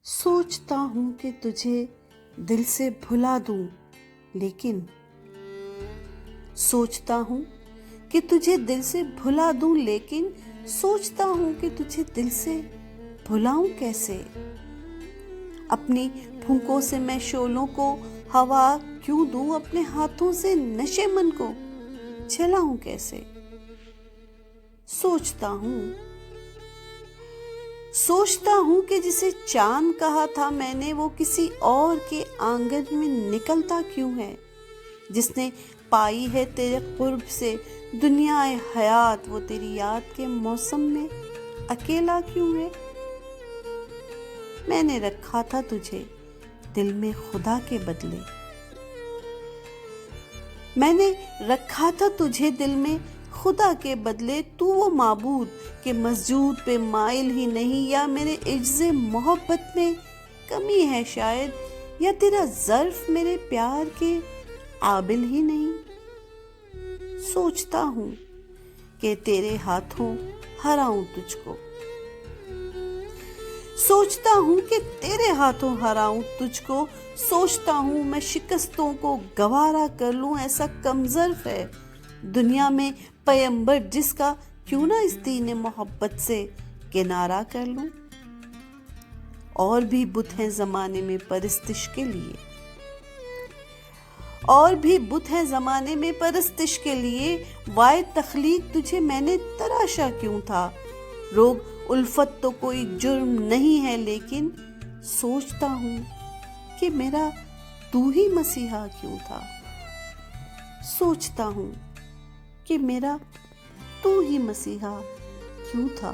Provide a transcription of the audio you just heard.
سوچتا ہوں کہ تجھے دل سے بھلا دوں، لیکن سوچتا ہوں کہ تجھے دل سے بھلا دوں، لیکن سوچتا ہوں کہ تجھے دل سے بھلاؤں کیسے؟ اپنی پھونکوں سے میں شعلوں کو ہوا کیوں دوں، اپنے ہاتھوں سے نشے من کو جلاؤں کیسے؟ سوچتا ہوں کہ جسے چاند کہا تھا میں نے، وہ کسی اور کے آنگن میں نکلتا کیوں ہے؟ جس نے پائی ہے تیرے قرب سے دنیا حیات، وہ تیری یاد کے موسم میں اکیلا کیوں ہے؟ میں نے رکھا تھا تجھے دل میں خدا کے بدلے، میں نے رکھا تھا تجھے دل میں خدا کے بدلے، تو وہ معبود کہ مسجود پہ مائل ہی نہیں، یا میرے عجز محبت میں کمی ہے شاید، یا تیرا ظرف میرے پیار کے قابل ہی نہیں۔ سوچتا ہوں کہ تیرے ہاتھوں ہراؤں تجھ کو، سوچتا ہوں کہ تیرے ہاتھوں ہراؤں تجھ کو، سوچتا ہوں میں شکستوں کو گوارا کر لوں، ایسا کم ظرف ہے دنیا میں پیمبر جس کا کیوں نہ اس دین محبت سے کنارہ کر لوں۔ اور بھی بت ہیں زمانے میں پرستش کے لیے، اور بھی بت ہیں زمانے میں پرستش کے لیے، وائے تخلیق تجھے میں نے تراشا کیوں تھا؟ روگ الفت تو کوئی جرم نہیں ہے، لیکن سوچتا ہوں کہ میرا تو ہی مسیحا کیوں تھا؟ سوچتا ہوں کہ میرا تو ہی مسیحا کیوں تھا؟